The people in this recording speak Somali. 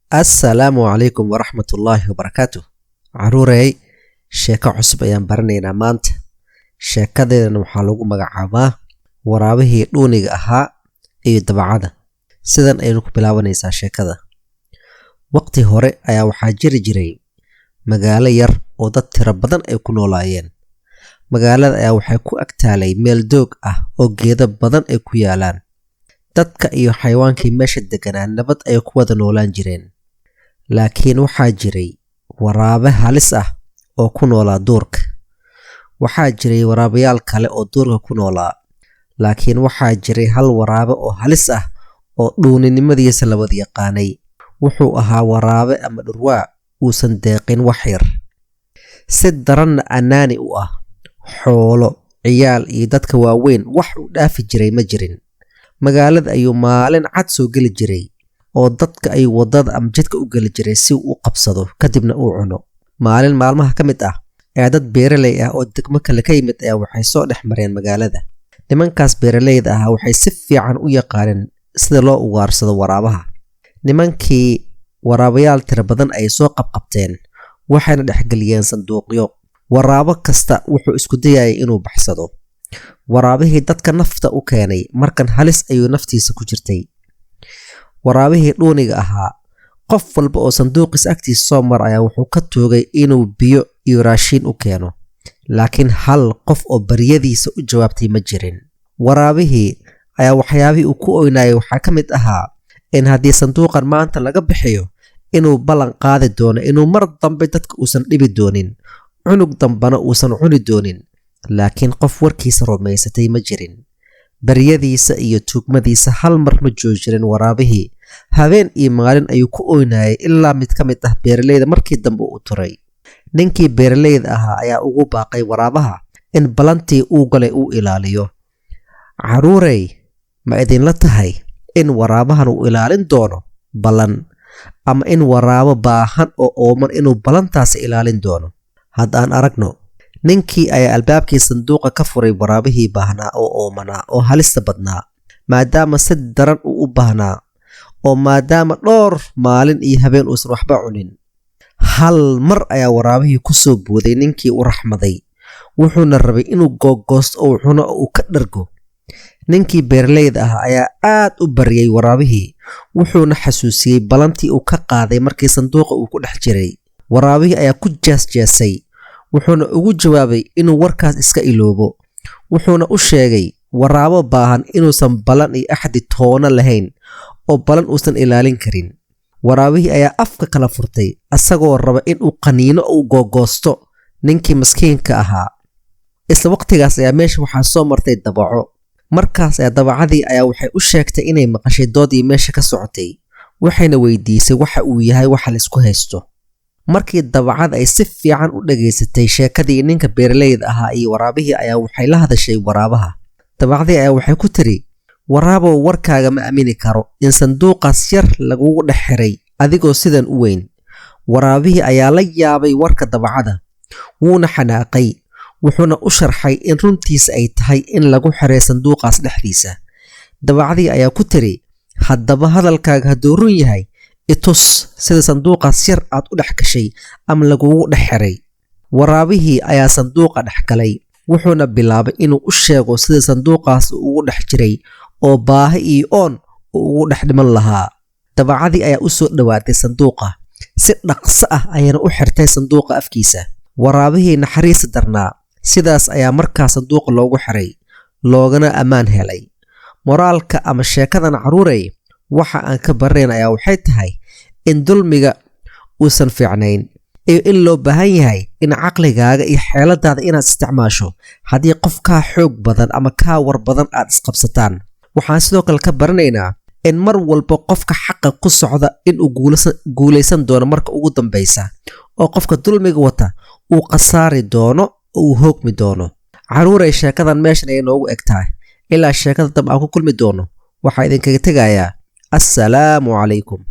Assalaamu calaykum waraxmatullaahi wabarakaatuh. Caruurey, sheeko cusub ayaan baranaynaa maanta. Sheekadeedana waxaa lagu magacaabaa waraabihii dhuuniga ahaa iyo dabacada. Sidan ayaynu ku bilaabanaysaa sheekada. Waqti hore ayaa waxaa jiri jiray magaalo yar oo dad tiro badan ay ku noolaayeen. Magaalada ayaa waxay ku agtaalay meel doog ah oo geedo badan ay ku yaalaan. Dadka iyo xayawaankii meesha deganaa nabad ay ku wada noolaan jireen. Laakiin waxaa jiray waraabe halis ah oo ku noolaa duurka. Waxaa jiray waraabayaal kale oo duurka ku noolaa. Laakiin waxaa jiray hal waraabe oo halis ah oo dhuuninimadiisa la wada yaqaanay. Wuxuu ahaa waraabe ama dhurwaa uusan deeqin wax yar. Si daranna annaani u ah. Xoolo, ciyaal iyo dadka waaweyn wax u dhaafi jiray ma jirin. Magaalada ayuu maalin cad soo geli jiray oo dadka ay wadada ama jidka u geli jiray si uu u qabsado kadibna uu cuno. Maalin maalmaha ka mid ah ayaa dad beeraley ah oo degmo kale ka yimid ayaa waxay soo dhex mareen magaalada. Nimankaas beeraleyda ah waxay si fiican u yaqaaneen sida loo ugaarsado waraabaha. Nimankii waraabayaal tiro badan ay soo qabqabteen waxayna dhexgeliyeen sanduuqyo. Waraabo kasta wuxuu isku dayayay inuu baxsado. Waraabihii dadka nafta u keenay markan halis ayuu naftiisa ku jirtay. Waraabihii dhuuniga ahaa qof walba oo sanduuqis agtiisa soo mar ayaa wuxuu ka toogay inuu biyo iyo raashin u keeno. Laakiin hal qof oo baryadiisa u jawaabtay ma jirin. Waraabihii ayaa waxyaabihii uu ku oynayay waxaa ka mid ahaa in haddii sanduuqan maanta laga bixiyo inuu ballan qaadi doono inuu mar dambe dadka uusan dhibi doonin. Cunug dambana uusan cuni doonin. Laakiin qof warkiisa rumaysatay ma jirin. Baryadiisa iyo tuugmadiisa hal mar ma joojin waraabihii. Habeen iyo maalin ayuu ku oynayay ilaa mid ka mid ah beeraleyda markii dambe uu turay. Ninkii beeraleyda ahaa ayaa ugu baaqay waraabaha in balantii uu galay uu ilaaliyo. Caruurey, ma idinla tahay in waraabahan uu ilaalin doono balan ama in waraabo baahan oo ooman inuu balantaasi ilaalin doono? Haddaan aragno. Ninkii ayaa albaabkii sanduuqa ka furay waraabihii baahnaa oo oomanaa oo halista badnaa. Maadaama si daran uu u baahnaa oo maadaama dhowr maalin iyo habeen uusan waxba cunin. Hal mar ayaa waraabihii ku soo booday ninkii u raxmaday. Wuxuuna rabay inuu googoosto oo cuno oo uu ka dhargo. Ninkii beeraleyda ah ayaa aad u baryay waraabihii. Wuxuuna xasuusiyey balantii uu ka qaaday markii sanduuqa uu ku dhex jiray. Waraabihii ayaa ku jeesjeesay. Wuxuuna ugu jawaabay inuu warkaas iska iloobo. Wuxuuna u sheegay waraabo baahan inuusan balan iyo axdi toona lahayn oo balan uusan ilaalin karin. Waraabihii ayaa afka kala furtay asagoo raba inuu qaniino u googoosto ninkii maskiinka ahaa. Isla waqtigaas ayaa meesha waxaa soo martay dabaco. Markaas ayaa dabacadii ayaa waxay u sheegtay inay maqashay doodii meesha ka socotay. Waxayna weydiisay waxa uu yahay waxa la isku haysto. Markii dabacad ay si fiican u dhageysatay sheekadii ninka beeraleyda ahaa iyo waraabihii ayaa waxay la hadashay waraabaha. Dabacadii ayaa waxay ku tiri, waraabow warkaaga ma aamini karo in sanduuqaas yar lagugu dhex xiray adigoo sidan u weyn. Waraabihii ayaa la yaabay warka dabacada. Wuuna xanaaqay. Wuxuuna u sharxay in runtiisa ay tahay in lagu xiray sanduuqaas dhexdiisa. Dabacadii ayaa ku tiri, haddaba hadalkaaga hadduu run yahay itus sida sanduuqaas yar aad u dhex gashay ama lagugu dhex xiray. Waraabihii ayaa sanduuqa dhex galay. Wuxuuna bilaabay inuu u sheego sida sanduuqaas ugu dhex jiray oo baahi iyo oon ugu dhex dhiman lahaa. Dabacadii ayaa u soo dhawaatay sanduuqa. Si dhaqso ah ayayna u xirtay sanduuqa afkiisa. Waraabihii naxariis darnaa. Sidaas ayaa markaa sanduuqa loogu xiray. Loogana ammaan helay. Moraalka ama sheekadan caruurey waxa aan ka baranayn ayaa waxay tahay in dulmiga uusan fiicnayn iyo in loo baahan yahay in caqligaaga iyo xeeladaada inaad isticmaasho haddii qof kaa xoog badan ama kaa war badan aad isqabsataan. Waxaan sidoo kale ka baranaynaa in mar walba qofka xaqa ku socda inuu guulaysan doono marka ugu dambeysa oo qofka dulmiga wata uu khasaari doono oo uu hoogmi doono. Caruurey, sheekadan meeshan ay noogu egtahay. Ilaa sheekada dambe aan ku kulmi doono waxaa idinkaga tegayaa. Assalaamu calaykum.